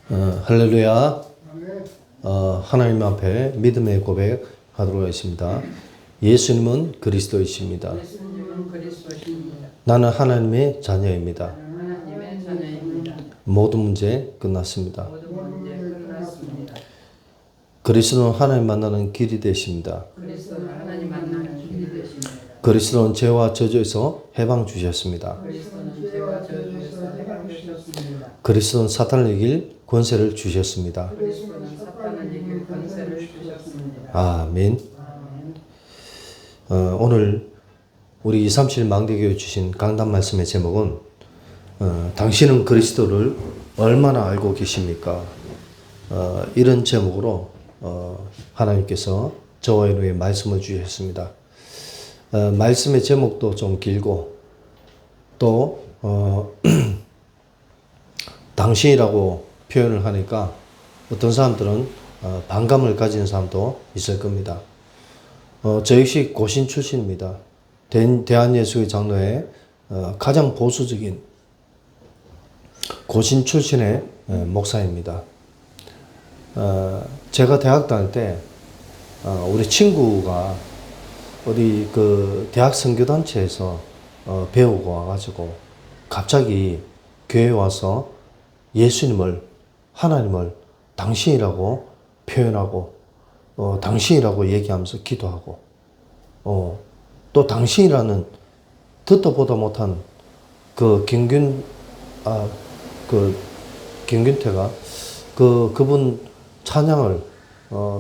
할렐루야. 하나님 앞에 믿음의 고백하도록 하겠습니다. 예수님은 그리스도이십니다. 나는 하나님의 자녀입니다. 모든 문제 끝났습니다. 그리스도는 하나님 만나는 길이 되십니다. 그리스도는 죄와 저주에서 해방 주셨습니다. 그리스도는 사탄을 이길 권세를 주셨습니다. 아멘. 오늘 우리 237 망대교회 주신 강단 말씀의 제목은 당신은 그리스도를 얼마나 알고 계십니까? 이런 제목으로 하나님께서 저와 여러분에게 말씀을 주셨습니다. 말씀의 제목도 좀 길고 또 당신이라고 표현을 하니까 어떤 사람들은 반감을 가지는 사람도 있을 겁니다. 저 역시 고신 출신입니다. 대한예수의 장로의 가장 보수적인 고신 출신의 목사입니다. 제가 대학 다닐 때 우리 친구가 어디 그 대학 선교단체에서 배우고 와가지고 갑자기 교회에 와서 예수님을, 하나님을 당신이라고 표현하고 당신이라고 얘기하면서 기도하고 또 당신이라는 듣도 보다 못한 그 경균태가 그분 찬양을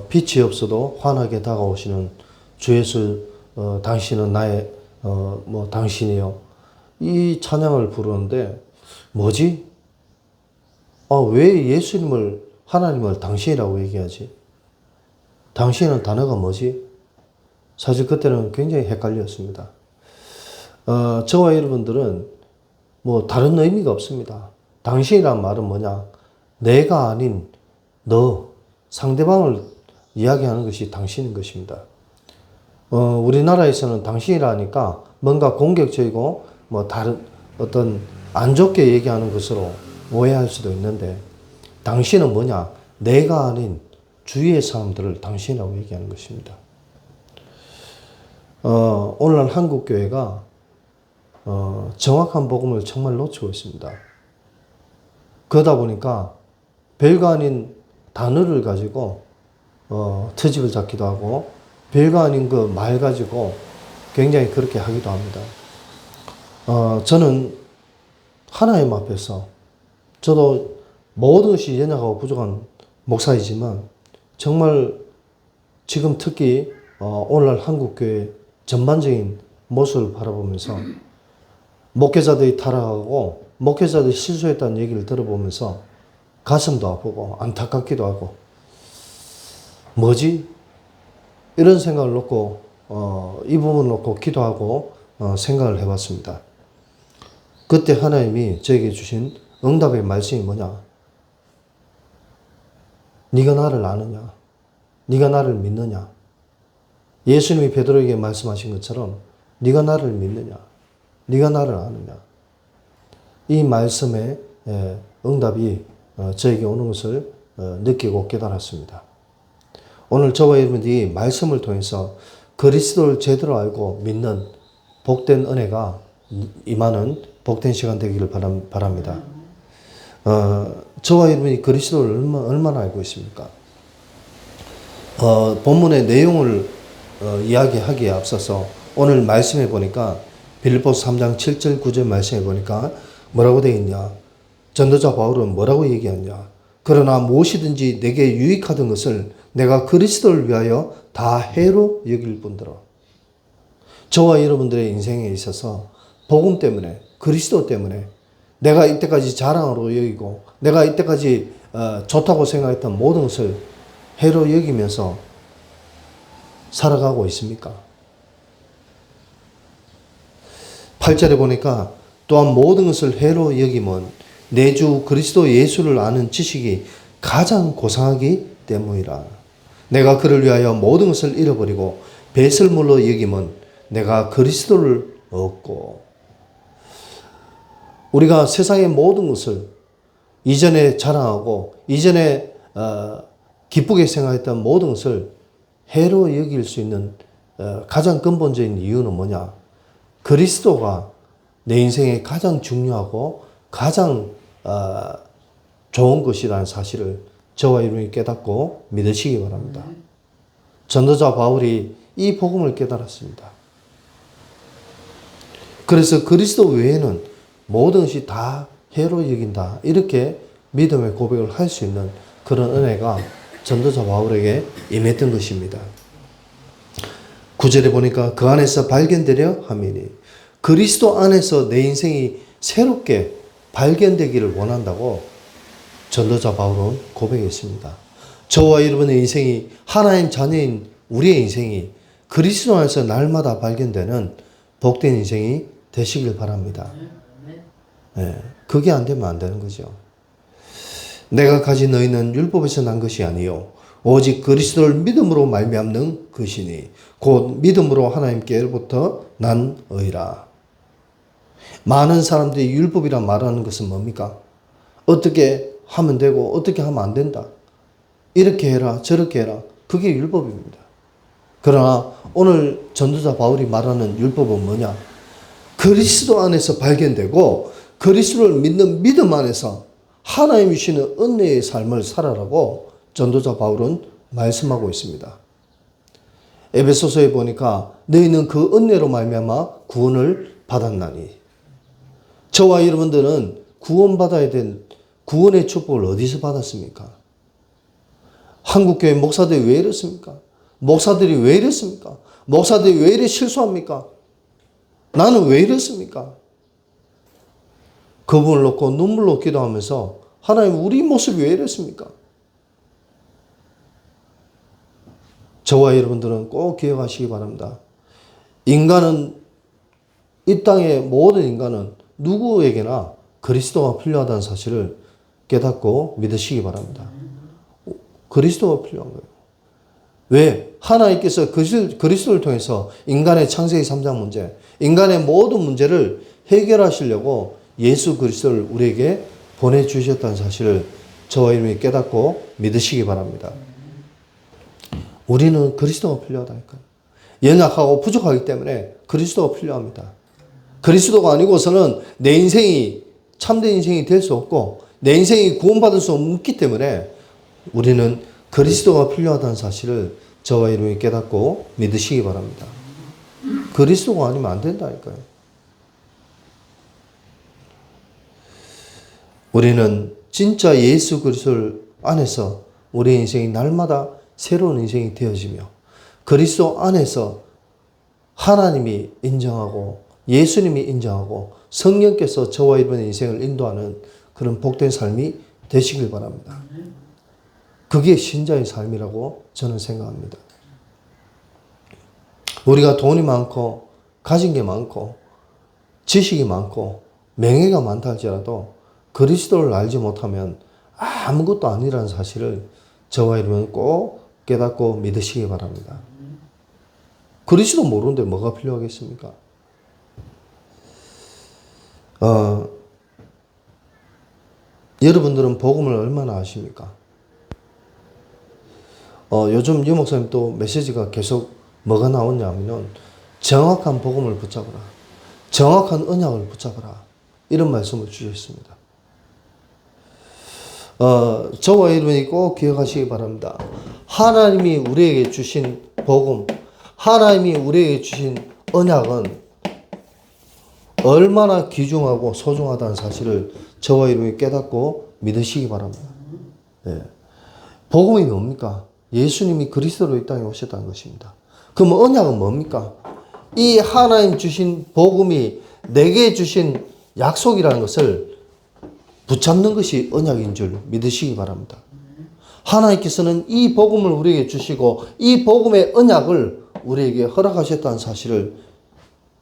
빛이 없어도 환하게 다가오시는 주 예수 당신은 나의 당신이요, 이 찬양을 부르는데 뭐지? 왜 예수님을, 하나님을 당신이라고 얘기하지? 당신은 단어가 뭐지? 사실 그때는 굉장히 헷갈렸습니다. 저와 여러분들은 다른 의미가 없습니다. 당신이란 말은 뭐냐? 내가 아닌 너, 상대방을 이야기하는 것이 당신인 것입니다. 우리나라에서는 당신이라니까 뭔가 공격적이고 다른 어떤 안 좋게 얘기하는 것으로 오해할 수도 있는데, 당신은 뭐냐? 내가 아닌 주위의 사람들을 당신이라고 얘기하는 것입니다. 오늘날 한국교회가 정확한 복음을 정말 놓치고 있습니다. 그러다 보니까 별거 아닌 단어를 가지고 트집을 잡기도 하고 별거 아닌 그 말 가지고 굉장히 그렇게 하기도 합니다. 저는 하나님 앞에서, 저도 모든 것이 연약하고 부족한 목사이지만 정말 지금 특히 오늘날 한국교회 전반적인 모습을 바라보면서 목회자들이 타락하고 목회자들이 실수했다는 얘기를 들어보면서 가슴도 아프고 안타깝기도 하고 뭐지? 이런 생각을 놓고 이 부분을 놓고 기도하고 생각을 해봤습니다. 그때 하나님이 저에게 주신 응답의 말씀이 뭐냐? 네가 나를 아느냐? 네가 나를 믿느냐? 예수님이 베드로에게 말씀하신 것처럼 네가 나를 믿느냐? 네가 나를 아느냐? 이 말씀의 응답이 저에게 오는 것을 느끼고 깨달았습니다. 오늘 저와 여러분들이 말씀을 통해서 그리스도를 제대로 알고 믿는 복된 은혜가 임하는 복된 시간 되기를 바랍니다. 저와 여러분이 그리스도를 얼마나 알고 있습니까? 본문의 내용을 이야기하기에 앞서서 오늘 말씀해 보니까 빌립보서 3장 7절 9절 말씀해 보니까 뭐라고 되어 있냐? 전도자 바울은 뭐라고 얘기하냐? 그러나 무엇이든지 내게 유익하던 것을 내가 그리스도를 위하여 다 해로 여길 뿐더러. 저와 여러분들의 인생에 있어서 복음 때문에, 그리스도 때문에 내가 이때까지 자랑으로 여기고 내가 이때까지 좋다고 생각했던 모든 것을 해로 여기면서 살아가고 있습니까? 8절에 보니까 또한 모든 것을 해로 여김은 내 주 그리스도 예수를 아는 지식이 가장 고상하기 때문이라. 내가 그를 위하여 모든 것을 잃어버리고 배설물로 여김은 내가 그리스도를 얻고. 우리가 세상의 모든 것을 이전에 자랑하고 이전에 기쁘게 생각했던 모든 것을 해로 여길 수 있는 가장 근본적인 이유는 뭐냐? 그리스도가 내 인생에 가장 중요하고 가장 좋은 것이라는 사실을 저와 여러분이 깨닫고 믿으시기 바랍니다. 전도자 바울이 이 복음을 깨달았습니다. 그래서 그리스도 외에는 모든 것이 다 해로 여긴다. 이렇게 믿음의 고백을 할 수 있는 그런 은혜가 전도자 바울에게 임했던 것입니다. 9절에 보니까 그 안에서 발견되려 함이니 그리스도 안에서 내 인생이 새롭게 발견되기를 원한다고 전도자 바울은 고백했습니다. 저와 여러분의 인생이 하나님 자녀인 우리의 인생이 그리스도 안에서 날마다 발견되는 복된 인생이 되시길 바랍니다. 네, 그게 안 되면 안 되는 거죠. 내가 가진 너희는 율법에서 난 것이 아니요 오직 그리스도를 믿음으로 말미암는 것이니 곧 믿음으로 하나님께로부터 난 의라. 많은 사람들이 율법이라 말하는 것은 뭡니까? 어떻게 하면 되고 어떻게 하면 안 된다. 이렇게 해라 저렇게 해라. 그게 율법입니다. 그러나 오늘 전도자 바울이 말하는 율법은 뭐냐? 그리스도 안에서 발견되고 그리스도를 믿는 믿음 안에서 하나님이 주시는 은혜의 삶을 살아라고 전도자 바울은 말씀하고 있습니다. 에베소서에 보니까 너희는 그 은혜로 말미암아 구원을 받았나니. 저와 여러분들은 구원받아야 된 구원의 축복을 어디서 받았습니까? 한국교회 목사들이 왜 이렇습니까? 목사들이 왜 이랬습니까? 목사들이 왜 이래 실수합니까? 나는 왜 이랬습니까? 그분을 놓고 눈물로 기도하면서 하나님 우리 모습이 왜 이랬습니까? 저와 여러분들은 꼭 기억하시기 바랍니다. 인간은 이 땅의 모든 인간은 누구에게나 그리스도가 필요하다는 사실을 깨닫고 믿으시기 바랍니다. 그리스도가 필요한 거예요. 왜? 하나님께서 그리스도를 통해서 인간의 창세기 3장 문제, 인간의 모든 문제를 해결하시려고 예수 그리스도를 우리에게 보내주셨다는 사실을 저와 여러분이 깨닫고 믿으시기 바랍니다. 우리는 그리스도가 필요하다니까요. 연약하고 부족하기 때문에 그리스도가 필요합니다. 그리스도가 아니고서는 내 인생이 참된 인생이 될 수 없고 내 인생이 구원받을 수 없기 때문에 우리는 그리스도가 필요하다는 사실을 저와 여러분이 깨닫고 믿으시기 바랍니다. 그리스도가 아니면 안 된다니까요. 우리는 진짜 예수 그리스도 안에서 우리의 인생이 날마다 새로운 인생이 되어지며 그리스도 안에서 하나님이 인정하고 예수님이 인정하고 성령께서 저와 여러분의 인생을 인도하는 그런 복된 삶이 되시길 바랍니다. 그게 신자의 삶이라고 저는 생각합니다. 우리가 돈이 많고 가진 게 많고 지식이 많고 명예가 많다 할지라도 그리스도를 알지 못하면 아무것도 아니라는 사실을 저와 여러분은 꼭 깨닫고 믿으시기 바랍니다. 그리스도 모르는데 뭐가 필요하겠습니까? 여러분들은 복음을 얼마나 아십니까? 요즘 유 목사님 또 메시지가 계속 뭐가 나오냐면은 정확한 복음을 붙잡으라. 정확한 언약을 붙잡으라. 이런 말씀을 주셨습니다. 저와 여러분이 꼭 기억하시기 바랍니다. 하나님이 우리에게 주신 복음, 하나님이 우리에게 주신 언약은 얼마나 귀중하고 소중하다는 사실을 저와 여러분이 깨닫고 믿으시기 바랍니다. 네. 복음이 뭡니까? 예수님이 그리스도로 이 땅에 오셨다는 것입니다. 그럼 언약은 뭡니까? 이 하나님 주신 복음이 내게 주신 약속이라는 것을 붙잡는 것이 언약인 줄 믿으시기 바랍니다. 하나님께서는 이 복음을 우리에게 주시고 이 복음의 언약을 우리에게 허락하셨다는 사실을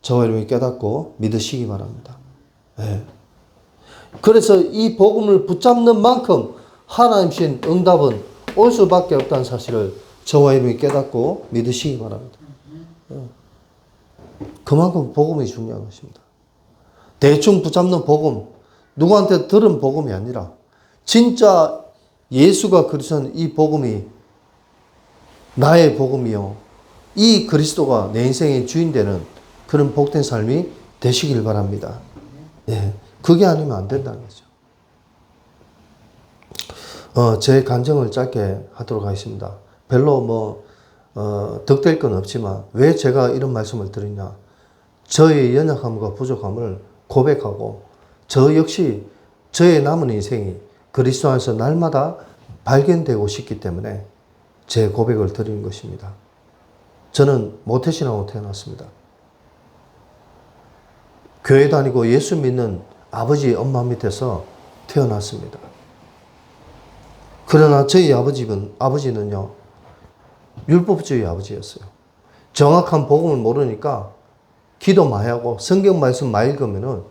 저와 여러분이 깨닫고 믿으시기 바랍니다. 네. 그래서 이 복음을 붙잡는 만큼 하나님 주신 응답은 올 수밖에 없다는 사실을 저와 여러분이 깨닫고 믿으시기 바랍니다. 그만큼 복음이 중요한 것입니다. 대충 붙잡는 복음, 누구한테 들은 복음이 아니라 진짜 예수가 그리스도는 이 복음이 나의 복음이요. 이 그리스도가 내 인생의 주인 되는 그런 복된 삶이 되시길 바랍니다. 예. 그게 아니면 안 된다는 거죠. 제 간증을 짧게 하도록 하겠습니다. 별로 득될 건 없지만 왜 제가 이런 말씀을 드리냐. 저의 연약함과 부족함을 고백하고 저 역시 저의 남은 인생이 그리스도 안에서 날마다 발견되고 싶기 때문에 제 고백을 드리는 것입니다. 저는 모태신앙으로 태어났습니다. 교회 다니고 예수 믿는 아버지, 엄마 밑에서 태어났습니다. 그러나 저희 아버지는요, 율법주의 아버지였어요. 정확한 복음을 모르니까 기도 많이 하고 성경 말씀 많이 읽으면은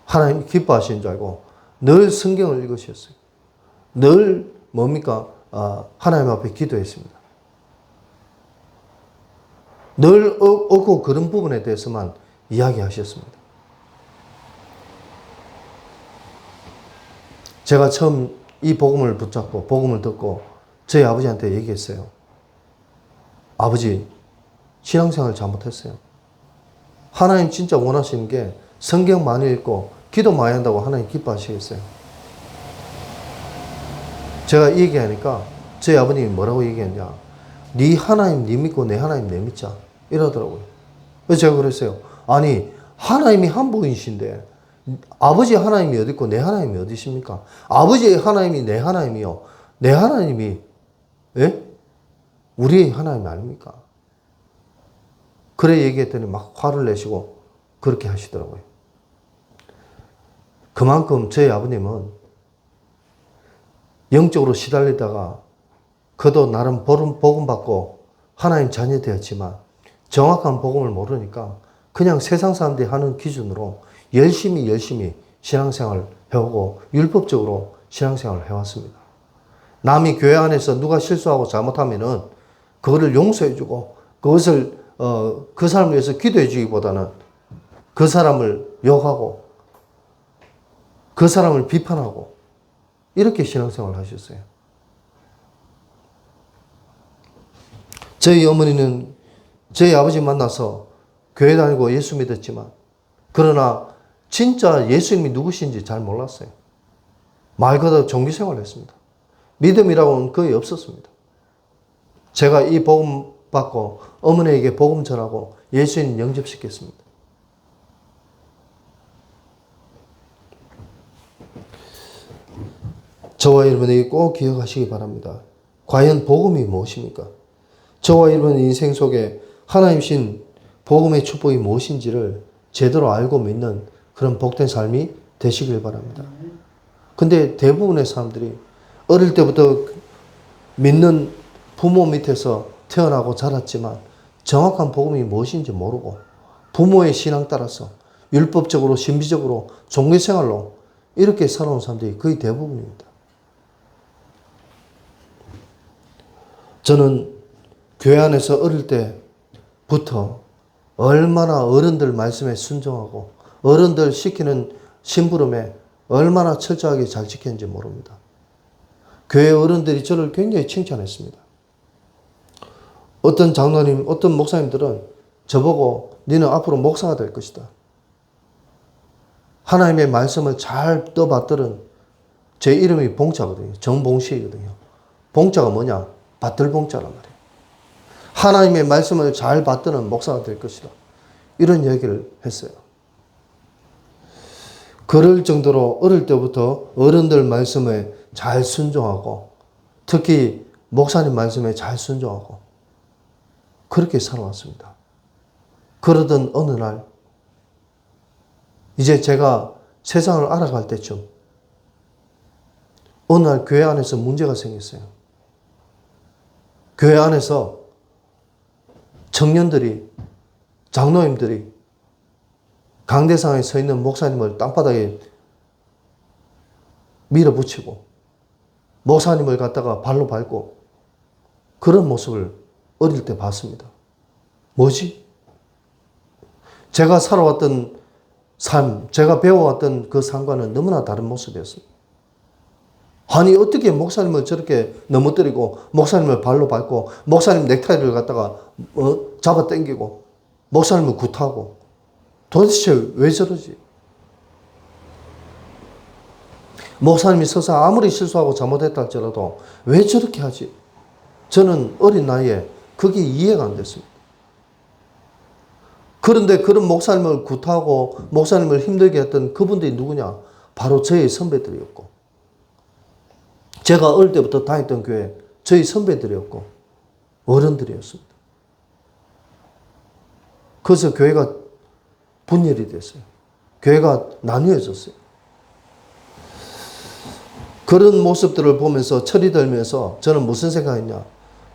하나님이 기뻐하시는 줄 알고 늘 성경을 읽으셨어요. 늘 뭡니까? 하나님 앞에 기도했습니다. 늘 옳고 그런 부분에 대해서만 이야기하셨습니다. 제가 처음 이 복음을 붙잡고 복음을 듣고 저희 아버지한테 얘기했어요. 아버지, 신앙생활 잘못했어요. 하나님 진짜 원하시는 게 성경 많이 읽고 기도 많이 한다고 하나님 기뻐하시겠어요? 제가 이 얘기하니까 저희 아버님이 뭐라고 얘기했냐. 네 하나님 네 믿고 내 하나님 내 믿자. 이러더라고요. 그래서 제가 그랬어요. 아니 하나님이 한 분이신데 아버지 하나님이 어디 있고 내 하나님이 어디 있습니까? 아버지의 하나님이 내 하나님이요. 내 하나님이 우리의 하나님 아닙니까? 그래 얘기했더니 막 화를 내시고 그렇게 하시더라고요. 그만큼 저희 아버님은 영적으로 시달리다가 그도 나름 복음 받고 하나님 자녀 되었지만 정확한 복음을 모르니까 그냥 세상 사람들이 하는 기준으로 열심히 신앙생활을 해오고 율법적으로 신앙생활을 해왔습니다. 남이 교회 안에서 누가 실수하고 잘못하면은 그거를 용서해주고 그것을 그 사람을 위해서 기도해주기보다는 그 사람을 욕하고 그 사람을 비판하고 이렇게 신앙생활을 하셨어요. 저희 어머니는 저희 아버지 만나서 교회 다니고 예수 믿었지만 그러나 진짜 예수님이 누구신지 잘 몰랐어요. 말 그대로 종교생활을 했습니다. 믿음이라고는 거의 없었습니다. 제가 이 복음 받고 어머니에게 복음 전하고 예수님 영접시켰습니다. 저와 여러분에게 꼭 기억하시기 바랍니다. 과연 복음이 무엇입니까? 저와 여러분의 인생 속에 하나님신 복음의 축복이 무엇인지를 제대로 알고 믿는 그런 복된 삶이 되시길 바랍니다. 근데 대부분의 사람들이 어릴 때부터 믿는 부모 밑에서 태어나고 자랐지만 정확한 복음이 무엇인지 모르고 부모의 신앙 따라서 율법적으로 신비적으로 종교생활로 이렇게 살아온 사람들이 거의 대부분입니다. 저는 교회 안에서 어릴 때부터 얼마나 어른들 말씀에 순종하고 어른들 시키는 심부름에 얼마나 철저하게 잘 지켰는지 모릅니다. 교회 어른들이 저를 굉장히 칭찬했습니다. 어떤 장로님, 어떤 목사님들은 저보고 너는 앞으로 목사가 될 것이다. 하나님의 말씀을 잘 떠받들은 제 이름이 봉자거든요. 정봉식이거든요. 봉자가 뭐냐? 받들 봉자란 말이에요. 하나님의 말씀을 잘 받드는 목사가 될 것이다. 이런 얘기를 했어요. 그럴 정도로 어릴 때부터 어른들 말씀에 잘 순종하고 특히 목사님 말씀에 잘 순종하고 그렇게 살아왔습니다. 그러던 어느 날 이제 제가 세상을 알아갈 때쯤 어느 날 교회 안에서 문제가 생겼어요. 교회 안에서 청년들이 장로님들이 강대상에 서 있는 목사님을 땅바닥에 밀어붙이고 목사님을 갖다가 발로 밟고 그런 모습을 어릴 때 봤습니다. 뭐지? 제가 살아왔던 삶, 제가 배워왔던 그 삶과는 너무나 다른 모습이었습니다. 아니 어떻게 목사님을 저렇게 넘어뜨리고 목사님을 발로 밟고 목사님 넥타이를 갖다가 잡아 당기고 목사님을 굿하고 도대체 왜 저러지? 목사님이 서서 아무리 실수하고 잘못했다 할지라도 왜 저렇게 하지? 저는 어린 나이에 그게 이해가 안 됐습니다. 그런데 그런 목사님을 굿하고 목사님을 힘들게 했던 그분들이 누구냐? 바로 저의 선배들이었고 제가 어릴 때부터 다녔던 교회 저희 선배들이었고 어른들이었습니다. 그래서 교회가 분열이 됐어요. 교회가 나뉘어졌어요. 그런 모습들을 보면서 철이 들면서 저는 무슨 생각했냐?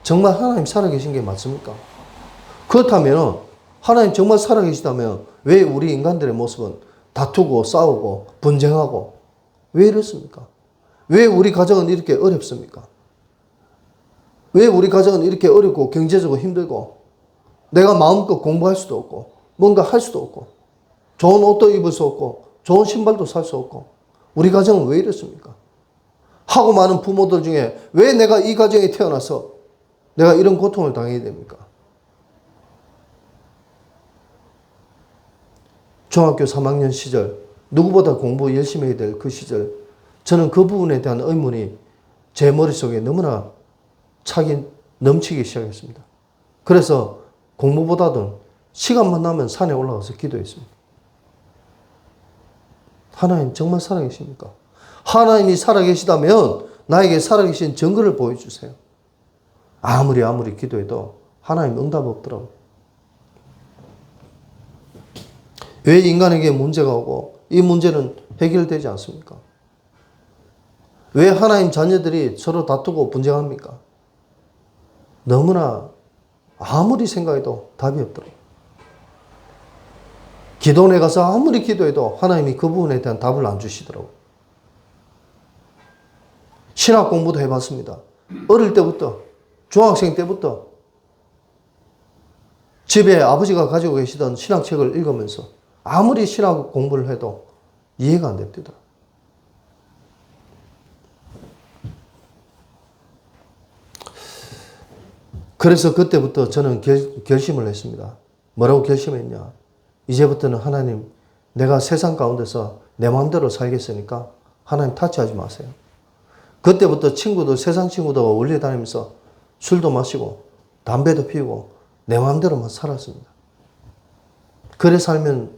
정말 하나님 살아계신 게 맞습니까? 그렇다면 하나님 정말 살아계시다면 왜 우리 인간들의 모습은 다투고 싸우고 분쟁하고 왜 이렇습니까? 왜 우리 가정은 이렇게 어렵습니까? 왜 우리 가정은 이렇게 어렵고 경제적으로 힘들고 내가 마음껏 공부할 수도 없고 뭔가 할 수도 없고 좋은 옷도 입을 수 없고 좋은 신발도 살 수 없고 우리 가정은 왜 이렇습니까? 하고 많은 부모들 중에 왜 내가 이 가정에 태어나서 내가 이런 고통을 당해야 됩니까? 중학교 3학년 시절 누구보다 공부 열심히 해야 될 그 시절 저는 그 부분에 대한 의문이 제 머릿속에 너무나 차기 넘치기 시작했습니다. 그래서 공부보다는 시간만 나면 산에 올라가서 기도했습니다. 하나님 정말 살아계십니까? 하나님이 살아계시다면 나에게 살아계신 증거를 보여주세요. 아무리 기도해도 하나님 응답 없더라고요. 왜 인간에게 문제가 오고 이 문제는 해결되지 않습니까? 왜 하나님 자녀들이 서로 다투고 분쟁합니까? 너무나 아무리 생각해도 답이 없더라고요. 기도원에 가서 아무리 기도해도 하나님이 그 부분에 대한 답을 안 주시더라고요. 신학 공부도 해봤습니다. 어릴 때부터 중학생 때부터 집에 아버지가 가지고 계시던 신학책을 읽으면서 아무리 신학 공부를 해도 이해가 안 됩니다. 그래서 그때부터 저는 결심을 했습니다. 뭐라고 결심했냐? 이제부터는 하나님, 내가 세상 가운데서 내 마음대로 살겠으니까 하나님 타치하지 마세요. 그때부터 친구들, 세상 친구들과 원래 다니면서 술도 마시고 담배도 피우고 내 마음대로만 살았습니다. 그래 살면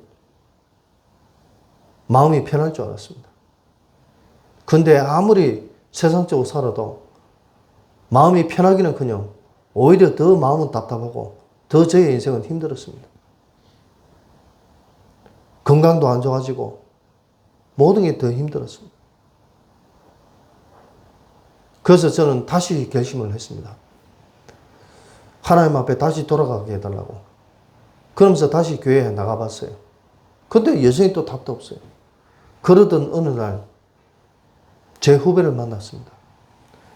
마음이 편할 줄 알았습니다. 근데 아무리 세상적으로 살아도 마음이 편하기는커녕 오히려 더 마음은 답답하고 더 저의 인생은 힘들었습니다. 건강도 안 좋아지고 모든 게 더 힘들었습니다. 그래서 저는 다시 결심을 했습니다. 하나님 앞에 다시 돌아가게 해달라고. 그러면서 다시 교회에 나가봤어요. 근데 여전히 또 답도 없어요. 그러던 어느 날 제 후배를 만났습니다.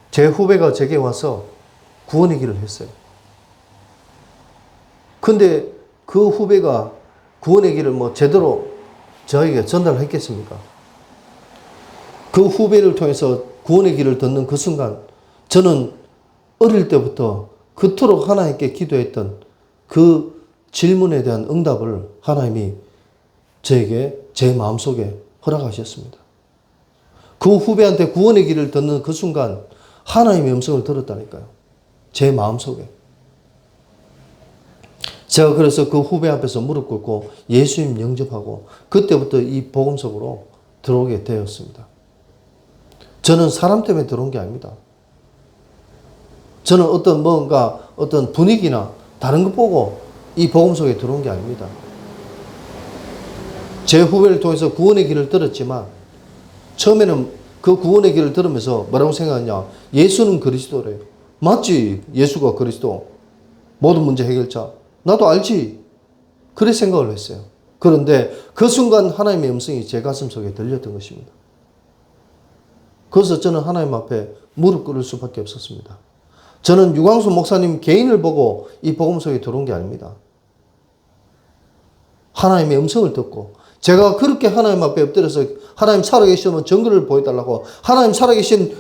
제 후배가 제게 와서 구원의 길을 했어요. 근데 그 후배가 구원의 길을 뭐 제대로 저에게 전달했겠습니까? 그 후배를 통해서 구원의 길을 듣는 그 순간 저는 어릴 때부터 그토록 하나님께 기도했던 그 질문에 대한 응답을 하나님이 저에게 제 마음속에 허락하셨습니다. 그 후배한테 구원의 길을 듣는 그 순간 하나님의 음성을 들었다니까요. 제 마음속에. 제가 그래서 그 후배 앞에서 무릎 꿇고 예수님 영접하고 그때부터 이 복음 속으로 들어오게 되었습니다. 저는 사람 때문에 들어온 게 아닙니다. 저는 어떤 분위기나 다른 것 보고 이 복음 속에 들어온 게 아닙니다. 제 후배를 통해서 구원의 길을 들었지만 처음에는 그 구원의 길을 들으면서 뭐라고 생각하냐? 예수는 그리스도래요. 맞지? 예수가 그리스도. 모든 문제 해결자. 나도 알지. 그래 생각을 했어요. 그런데 그 순간 하나님의 음성이 제 가슴 속에 들렸던 것입니다. 그래서 저는 하나님 앞에 무릎 꿇을 수밖에 없었습니다. 저는 유광수 목사님 개인을 보고 이 복음 속에 들어온 게 아닙니다. 하나님의 음성을 듣고 제가 그렇게 하나님 앞에 엎드려서 하나님 살아계시면 증거를 보여달라고, 하나님 살아계신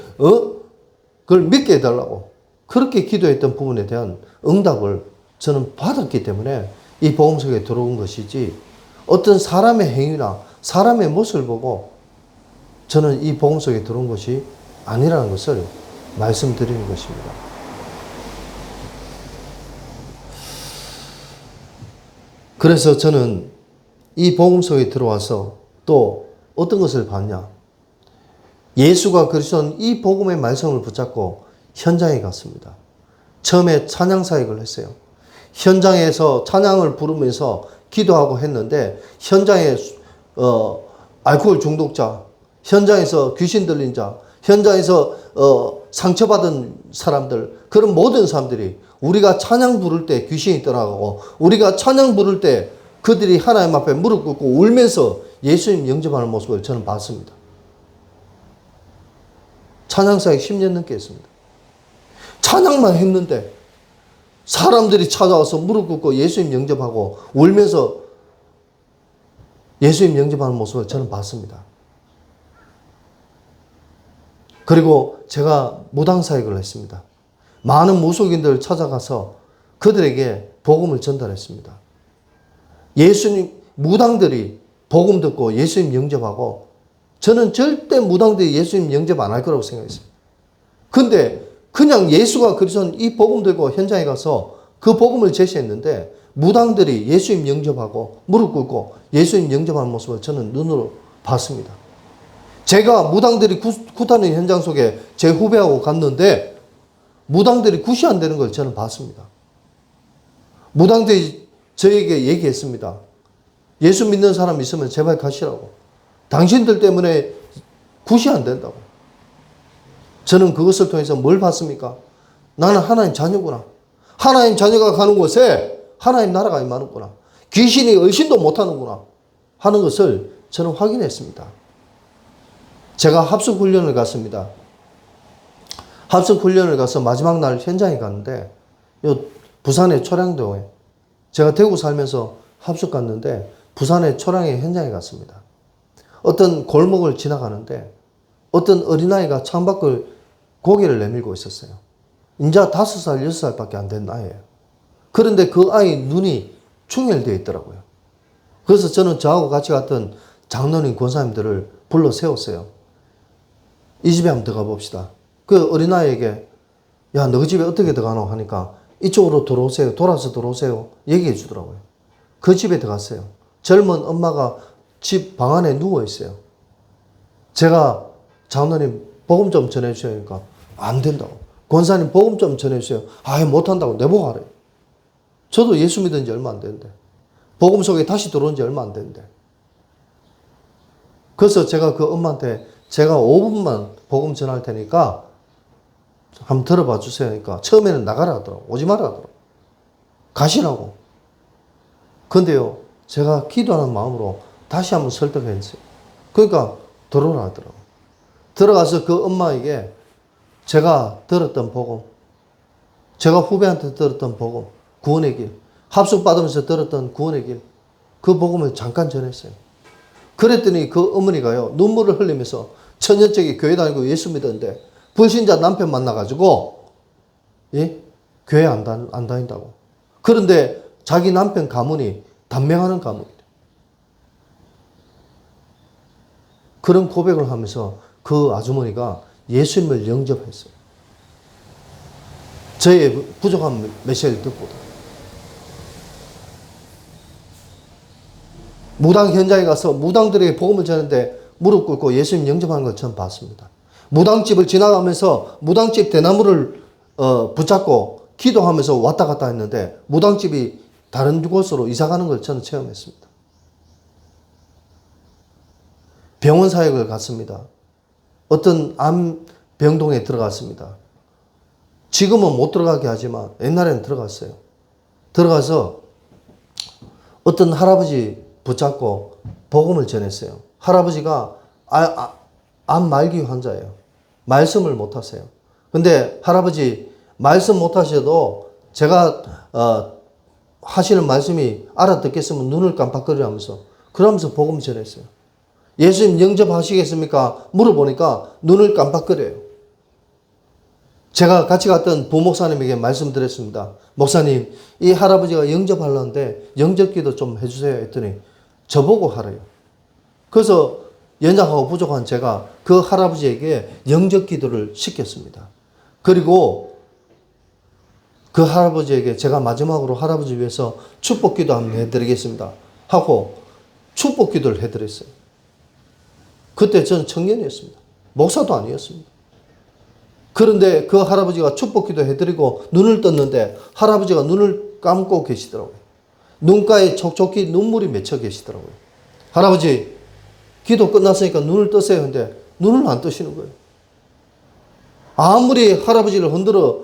그걸 믿게 해달라고 그렇게 기도했던 부분에 대한 응답을 저는 받았기 때문에 이 복음 속에 들어온 것이지, 어떤 사람의 행위나 사람의 모습을 보고 저는 이 복음 속에 들어온 것이 아니라는 것을 말씀드리는 것입니다. 그래서 저는 이 복음 속에 들어와서 또 어떤 것을 봤냐? 예수가 그리스도는 이 복음의 말씀을 붙잡고 현장에 갔습니다. 처음에 찬양 사역을 했어요. 현장에서 찬양을 부르면서 기도하고 했는데, 현장에 알코올 중독자, 현장에서 귀신 들린 자, 현장에서 상처받은 사람들, 그런 모든 사람들이 우리가 찬양 부를 때 귀신이 떠나가고, 우리가 찬양 부를 때 그들이 하나님 앞에 무릎 꿇고 울면서 예수님 영접하는 모습을 저는 봤습니다. 찬양사역 10년 넘게 했습니다. 찬양만 했는데 사람들이 찾아와서 무릎 꿇고 예수님 영접하고 울면서 예수님 영접하는 모습을 저는 봤습니다. 그리고 제가 무당사역을 했습니다. 많은 무속인들을 찾아가서 그들에게 복음을 전달했습니다. 예수님, 무당들이 복음 듣고 예수님 영접하고, 저는 절대 무당들이 예수님 영접 안 할 거라고 생각했어요. 근데 그냥 예수가 그리스도는 이 복음 들고 현장에 가서 그 복음을 제시했는데, 무당들이 예수님 영접하고 무릎 꿇고 예수님 영접하는 모습을 저는 눈으로 봤습니다. 제가 무당들이 굿하는 현장 속에 제 후배하고 갔는데 무당들이 굿이 안 되는 걸 저는 봤습니다. 무당들이 저에게 얘기했습니다. 예수 믿는 사람 있으면 제발 가시라고. 당신들 때문에 굿이 안 된다고. 저는 그것을 통해서 뭘 봤습니까? 나는 하나님 자녀구나. 하나님 자녀가 가는 곳에 하나님 나라가 임하는구나. 귀신이 의심도 못하는구나 하는 것을 저는 확인했습니다. 제가 합숙훈련을 갔습니다. 합숙훈련을 가서 마지막 날 현장에 갔는데, 부산의 초량도에, 제가 대구 살면서 합숙 갔는데 부산의 초량의 현장에 갔습니다. 어떤 골목을 지나가는데 어떤 어린아이가 창밖을 고개를 내밀고 있었어요. 이제 5살, 6살밖에 안 된 아이예요. 그런데 그 아이 눈이 충혈되어 있더라고요. 그래서 저는 저하고 같이 갔던 장로님, 권사님들을 불러 세웠어요. 이 집에 한번 들어가 봅시다. 그 어린아이에게, 야, 너 그 집에 어떻게 들어가노? 하니까 이쪽으로 들어오세요. 돌아서 들어오세요. 얘기해 주더라고요. 그 집에 들어갔어요. 젊은 엄마가 집 방 안에 누워 있어요. 제가 장로님 복음 좀 전해주세요. 하니까 안 된다고. 권사님 복음 좀 전해주세요. 아예 못한다고 내보고 하래요. 저도 예수 믿은 지 얼마 안 됐는데, 복음 속에 다시 들어온 지 얼마 안 됐는데. 그래서 제가 그 엄마한테 제가 5분만 복음 전할 테니까 한번 들어봐 주세요. 하니까 처음에는 나가라 하더라고. 오지 마라 하더라고. 가시라고. 근데요, 제가 기도하는 마음으로 다시 한번 설득했어요. 그러니까 들어오라 하더라고. 들어가서 그 엄마에게 제가 들었던 복음, 제가 후배한테 들었던 복음, 구원의 길, 합숙 받으면서 들었던 구원의 길, 그 복음을 잠깐 전했어요. 그랬더니 그 어머니가요, 눈물을 흘리면서 천년째 교회 다니고 예수 믿었는데 불신자 남편 만나가지고, 예? 교회 안 다닌다고. 그런데 자기 남편 가문이 단명하는 가문이래. 그런 고백을 하면서 그 아주머니가 예수님을 영접했어요. 저의 부족한 메시지를 듣고. 무당 현장에 가서 무당들에게 복음을 전하는데 무릎 꿇고 예수님 영접하는 걸 처음 봤습니다. 무당집을 지나가면서 무당집 대나무를 붙잡고 기도하면서 왔다 갔다 했는데 무당집이 다른 곳으로 이사가는 걸 저는 체험했습니다. 병원 사역을 갔습니다. 어떤 암병동에 들어갔습니다. 지금은 못 들어가게 하지만 옛날에는 들어갔어요. 들어가서 어떤 할아버지 붙잡고 복음을 전했어요. 할아버지가 암 말기 환자예요. 말씀을 못 하세요. 근데 할아버지 말씀 못 하셔도 제가 하시는 말씀이 알아듣겠으면 눈을 깜빡거리면서 그러면서 복음 전했어요. 예수님 영접하시겠습니까? 물어보니까 눈을 깜빡거려요. 제가 같이 갔던 부목사님에게 말씀드렸습니다. 목사님, 이 할아버지가 영접하려는데 영접기도 좀 해주세요 했더니 저보고 하래요. 그래서 연약하고 부족한 제가 그 할아버지에게 영접기도를 시켰습니다. 그리고 그 할아버지에게 제가 마지막으로 할아버지 위해서 축복기도 한번 해드리겠습니다 하고 축복기도를 해드렸어요. 그때 저는 청년이었습니다. 목사도 아니었습니다. 그런데 그 할아버지가 축복기도 해드리고 눈을 떴는데 할아버지가 눈을 감고 계시더라고요. 눈가에 촉촉히 눈물이 맺혀 계시더라고요. 할아버지, 기도 끝났으니까 눈을 뜨세요. 근데 눈을 안 뜨시는 거예요. 아무리 할아버지를 흔들어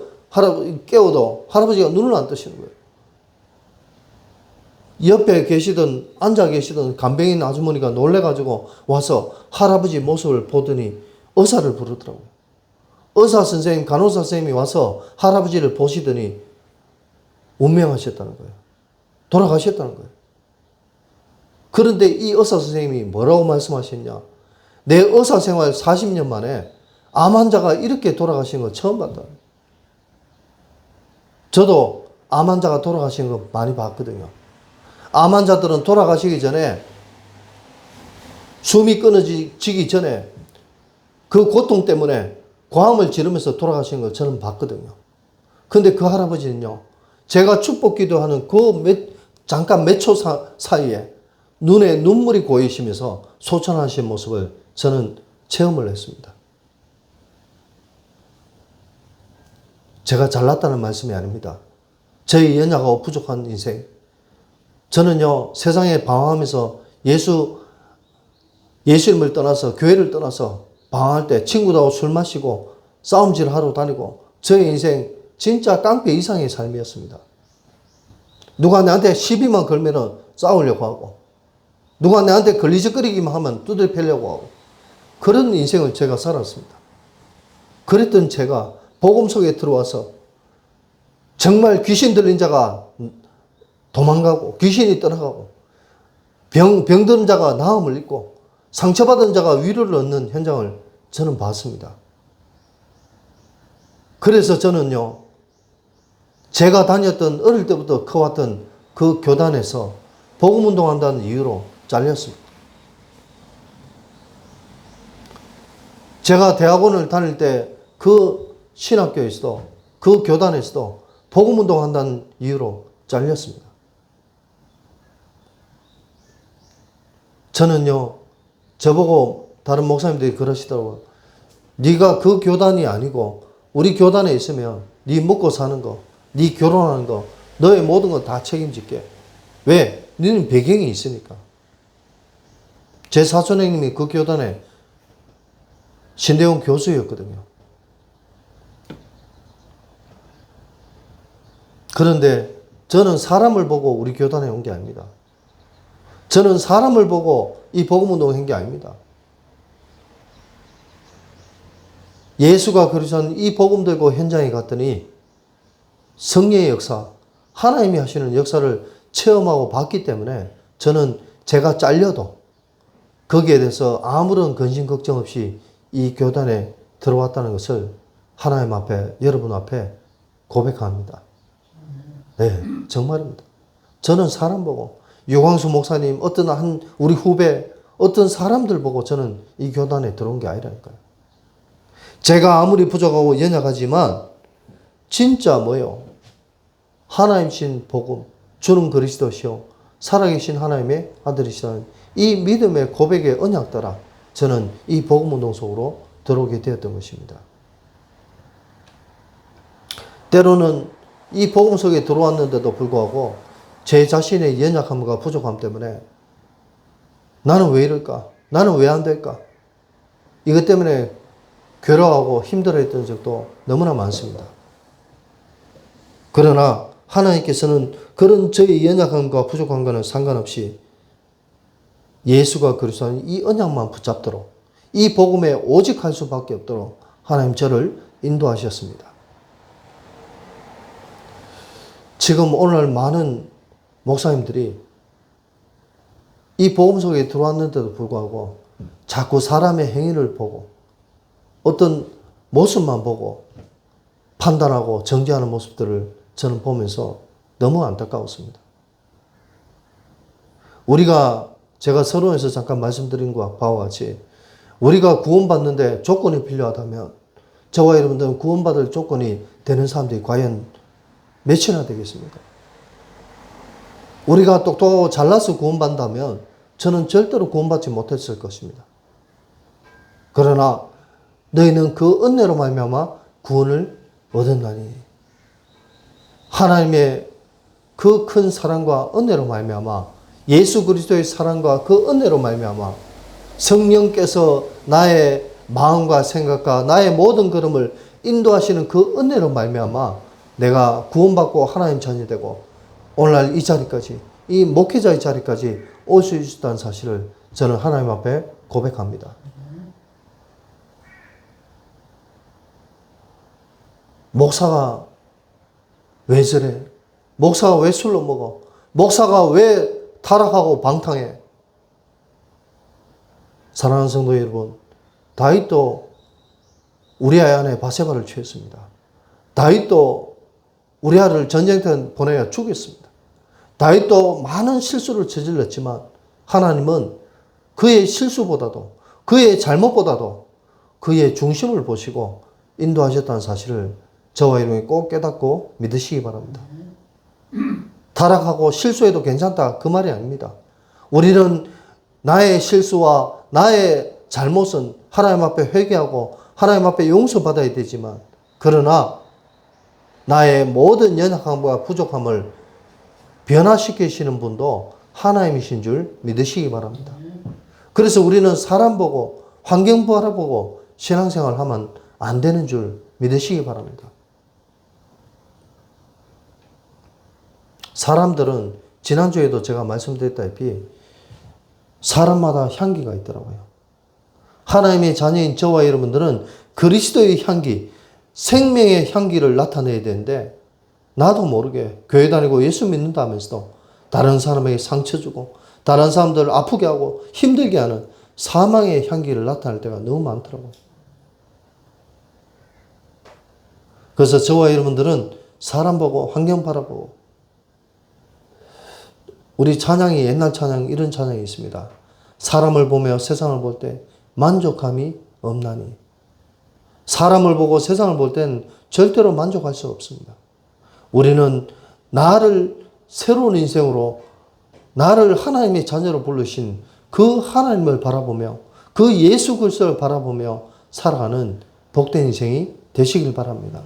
깨워도 할아버지가 눈을 안 뜨시는 거예요. 옆에 계시던 앉아 계시던 간병인 아주머니가 놀래가지고 와서 할아버지 모습을 보더니 의사를 부르더라고요. 의사 선생님, 간호사 선생님이 와서 할아버지를 보시더니 운명하셨다는 거예요. 돌아가셨다는 거예요. 그런데 이 의사 선생님이 뭐라고 말씀하셨냐? 내 의사 생활 40년 만에 암 환자가 이렇게 돌아가신 거 처음 봤다. 저도 암 환자가 돌아가신 거 많이 봤거든요. 암 환자들은 돌아가시기 전에 숨이 끊어지기 전에 그 고통 때문에 고함을 지르면서 돌아가신 걸 저는 봤거든요. 근데 그 할아버지는요, 제가 축복 기도하는 잠깐 몇 초 사이에 눈에 눈물이 고이시면서 소천하신 모습을 저는 체험을 했습니다. 제가 잘났다는 말씀이 아닙니다. 저희 연약하고 부족한 인생. 저는요, 세상에 방황하면서 예수님을 떠나서, 교회를 떠나서 방황할 때 친구들하고 술 마시고 싸움질 하러 다니고 저의 인생 진짜 깡패 이상의 삶이었습니다. 누가 나한테 시비만 걸면은 싸우려고 하고 누가 나한테 걸리적거리기만 하면 두들 패려고 하고 그런 인생을 제가 살았습니다. 그랬던 제가 복음 속에 들어와서 정말 귀신 들린 자가 도망가고 귀신이 떠나가고 병든 자가 나음을 입고 상처받은 자가 위로를 얻는 현장을 저는 봤습니다. 그래서 저는요, 제가 다녔던 어릴 때부터 커왔던 그 교단에서 복음운동한다는 이유로 잘렸습니다. 제가 대학원을 다닐 때 그 신학교에서도 그 교단에서도 복음운동한다는 이유로 잘렸습니다. 저는요, 저보고 다른 목사님들이 그러시더라고요. 네가 그 교단이 아니고 우리 교단에 있으면 네 먹고 사는 거, 네 결혼하는 거, 너의 모든 거 다 책임질게. 왜? 너는 배경이 있으니까. 제 사촌 형님이 그 교단에 신대원 교수였거든요. 그런데 저는 사람을 보고 우리 교단에 온 게 아닙니다. 저는 사람을 보고 이 복음운동을 한 게 아닙니다. 예수가 그러신 이 복음 들고 현장에 갔더니 성령의 역사, 하나님이 하시는 역사를 체험하고 봤기 때문에 저는 제가 잘려도 거기에 대해서 아무런 근심 걱정 없이 이 교단에 들어왔다는 것을 하나님 앞에, 여러분 앞에 고백합니다. 네, 정말입니다. 저는 사람 보고 유광수 목사님, 우리 후배, 어떤 사람들 보고 저는 이 교단에 들어온 게 아니라니까요. 제가 아무리 부족하고 연약하지만 진짜 뭐요? 하나님신 복음, 주는 그리스도시요 살아계신 하나님의 아들이시라는 이 믿음의 고백의 언약 따라 저는 이 복음운동 속으로 들어오게 되었던 것입니다. 때로는 이 복음 속에 들어왔는데도 불구하고 제 자신의 연약함과 부족함 때문에 나는 왜 이럴까? 나는 왜 안 될까? 이것 때문에 괴로워하고 힘들어했던 적도 너무나 많습니다. 그러나 하나님께서는 그런 저의 연약함과 부족함과는 상관없이 예수가 그리스도인 이 언약만 붙잡도록 이 복음에 오직 할 수밖에 없도록 하나님 저를 인도하셨습니다. 지금 오늘 많은 목사님들이 이 복음 속에 들어왔는데도 불구하고 자꾸 사람의 행위를 보고 어떤 모습만 보고 판단하고 정죄하는 모습들을 저는 보면서 너무 안타까웠습니다. 우리가 제가 서론에서 잠깐 말씀드린 바와 같이 우리가 구원받는데 조건이 필요하다면 저와 여러분들은 구원받을 조건이 되는 사람들이 과연 몇이나 되겠습니까? 우리가 똑똑하고 잘나서 구원받는다면 저는 절대로 구원받지 못했을 것입니다. 그러나 너희는 그 은혜로 말미암아 구원을 얻었나니 하나님의 그 큰 사랑과 은혜로 말미암아 예수 그리스도의 사랑과 그 은혜로 말미암아 성령께서 나의 마음과 생각과 나의 모든 걸음을 인도하시는 그 은혜로 말미암아 내가 구원받고 하나님 자녀이 되고 오늘날 이 자리까지 이 목회자의 자리까지 올 수 있었다는 사실을 저는 하나님 앞에 고백합니다. 목사가 왜 저래? 목사가 왜 술로 먹어? 목사가 왜 타락하고 방탕해? 사랑하는 성도 여러분, 다윗도 우리아의 아내 바세바를 취했습니다. 다윗도 우리아를 전쟁터에 보내어 죽였습니다. 다윗도 많은 실수를 저질렀지만 하나님은 그의 실수보다도 그의 잘못보다도 그의 중심을 보시고 인도하셨다는 사실을 저와 여러분이 꼭 깨닫고 믿으시기 바랍니다. 타락하고 실수해도 괜찮다 그 말이 아닙니다. 우리는 나의 실수와 나의 잘못은 하나님 앞에 회개하고 하나님 앞에 용서받아야 되지만 그러나 나의 모든 연약함과 부족함을 변화시키시는 분도 하나님이신 줄 믿으시기 바랍니다. 그래서 우리는 사람 보고 환경 바라보고 신앙생활을 하면 안 되는 줄 믿으시기 바랍니다. 사람들은 지난주에도 제가 말씀드렸다시피 사람마다 향기가 있더라고요. 하나님의 자녀인 저와 여러분들은 그리스도의 향기, 생명의 향기를 나타내야 되는데 나도 모르게 교회 다니고 예수 믿는다 하면서도 다른 사람에게 상처 주고 다른 사람들을 아프게 하고 힘들게 하는 사망의 향기를 나타낼 때가 너무 많더라고요. 그래서 저와 여러분들은 사람 보고 환경 바라보고 우리 찬양이 옛날 찬양 이런 찬양이 있습니다. 사람을 보며 세상을 볼 때 만족함이 없나니. 사람을 보고 세상을 볼 땐 절대로 만족할 수 없습니다. 우리는 나를 새로운 인생으로 나를 하나님의 자녀로 부르신 그 하나님을 바라보며 그 예수 그리스도를 바라보며 살아가는 복된 인생이 되시길 바랍니다.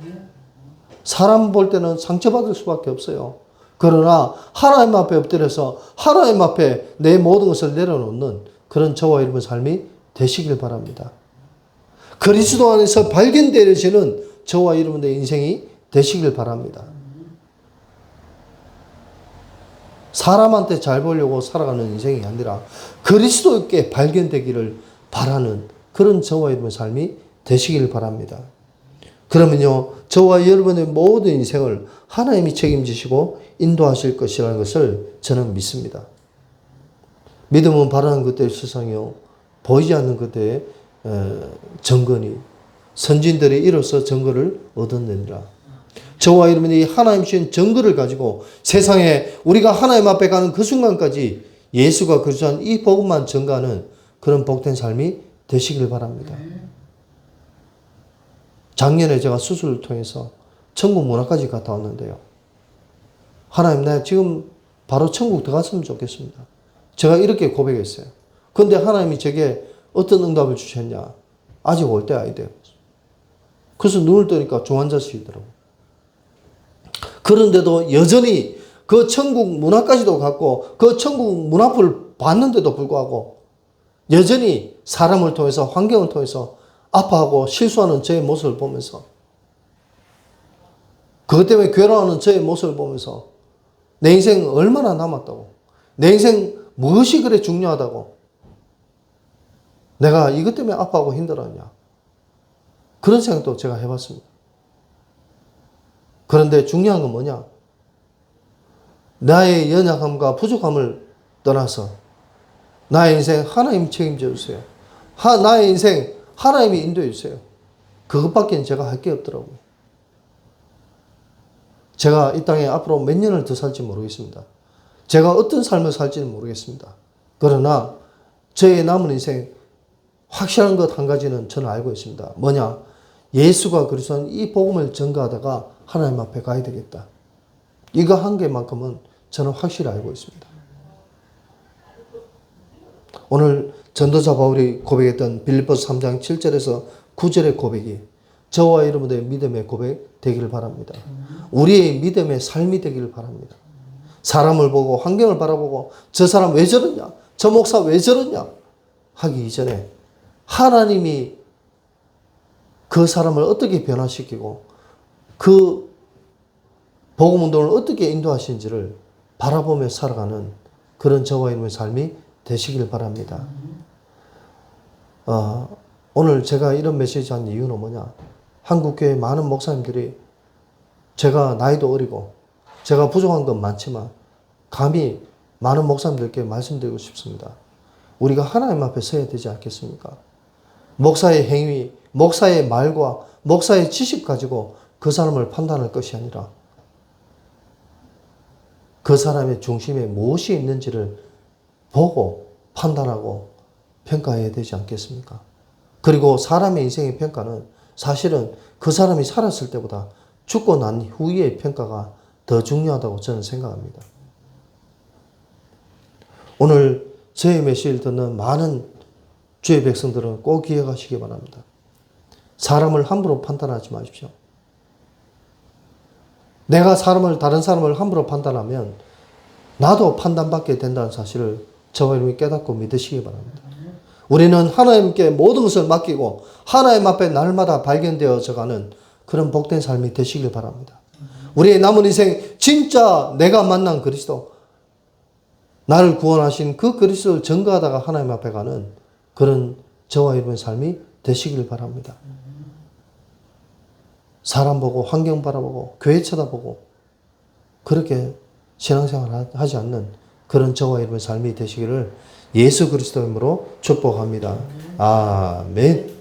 사람 볼 때는 상처받을 수밖에 없어요. 그러나 하나님 앞에 엎드려서 하나님 앞에 내 모든 것을 내려놓는 그런 저와 여러분 삶이 되시길 바랍니다. 그리스도 안에서 발견되어지는 저와 여러분의 인생이 되시길 바랍니다. 사람한테 잘 보려고 살아가는 인생이 아니라 그리스도께 발견되기를 바라는 그런 저와 여러분의 삶이 되시길 바랍니다. 그러면요, 저와 여러분의 모든 인생을 하나님이 책임지시고 인도하실 것이라는 것을 저는 믿습니다. 믿음은 바라는 그때의 세상이요, 보이지 않는 그때의 정건이 선진들이 이로써 정거를 얻었느니라. 저와 여러분이 하나님 주신 정거를 가지고 세상에 우리가 하나님 앞에 가는 그 순간까지 예수가 그리스도한 이 복음만 전가하는 그런 복된 삶이 되시길 바랍니다. 작년에 제가 수술을 통해서 천국 문화까지 갔다 왔는데요. 하나님, 나 지금 바로 천국 들어갔으면 좋겠습니다. 제가 이렇게 고백했어요. 그런데 하나님이 제게 어떤 응답을 주셨냐? 아직 올 때 아니대요. 그래서 눈을 뜨니까 중환자실이더라고요. 그런데도 여전히 그 천국 문화까지도 갔고 그 천국 문 앞을 봤는데도 불구하고 여전히 사람을 통해서 환경을 통해서 아파하고 실수하는 저의 모습을 보면서 그것 때문에 괴로워하는 저의 모습을 보면서 내 인생 얼마나 남았다고, 내 인생 무엇이 그래 중요하다고, 내가 이것 때문에 아파하고 힘들었냐, 그런 생각도 제가 해봤습니다. 그런데 중요한 건 뭐냐? 나의 연약함과 부족함을 떠나서 나의 인생 하나님 책임져 주세요. 나의 인생 하나님이 인도해 주세요. 그것밖에 제가 할 게 없더라고요. 제가 이 땅에 앞으로 몇 년을 더 살지 모르겠습니다. 제가 어떤 삶을 살지는 모르겠습니다. 그러나 저의 남은 인생 확실한 것 한 가지는 저는 알고 있습니다. 뭐냐? 예수가 그리스도는 이 복음을 전가하다가 하나님 앞에 가야 되겠다. 이거 한 개만큼은 저는 확실히 알고 있습니다. 오늘 전도자 바울이 고백했던 빌립보서 3장 7절에서 9절의 고백이 저와 여러분들의 믿음의 고백 되기를 바랍니다. 우리의 믿음의 삶이 되기를 바랍니다. 사람을 보고 환경을 바라보고 저 사람 왜 저러냐? 저 목사 왜 저러냐? 하기 이전에 하나님이 그 사람을 어떻게 변화시키고 그 복음운동을 어떻게 인도하시는지를 바라보며 살아가는 그런 저와 여러분의 삶이 되시길 바랍니다. 오늘 제가 이런 메시지 한 이유는 뭐냐? 한국교회 많은 목사님들이 제가 나이도 어리고 제가 부족한 건 많지만 감히 많은 목사님들께 말씀드리고 싶습니다. 우리가 하나님 앞에 서야 되지 않겠습니까? 목사의 행위, 목사의 말과 목사의 지식 가지고 그 사람을 판단할 것이 아니라 그 사람의 중심에 무엇이 있는지를 보고 판단하고 평가해야 되지 않겠습니까? 그리고 사람의 인생의 평가는 사실은 그 사람이 살았을 때보다 죽고 난 후의 평가가 더 중요하다고 저는 생각합니다. 오늘 저의 메시지를 듣는 많은 주의 백성들은 꼭 기억하시기 바랍니다. 사람을 함부로 판단하지 마십시오. 내가 다른 사람을 함부로 판단하면 나도 판단받게 된다는 사실을 저와 여러분이 깨닫고 믿으시기 바랍니다. 우리는 하나님께 모든 것을 맡기고 하나님 앞에 날마다 발견되어져가는 그런 복된 삶이 되시길 바랍니다. 우리의 남은 인생 진짜 내가 만난 그리스도, 나를 구원하신 그 그리스도를 전가하다가 하나님 앞에 가는 그런 저와 여러분의 삶이 되시길 바랍니다. 사람 보고 환경 바라보고 교회 쳐다보고 그렇게 신앙생활 하지 않는 그런 저와 여러분의 삶이 되시기를 예수 그리스도의 이름으로 축복합니다. 아멘.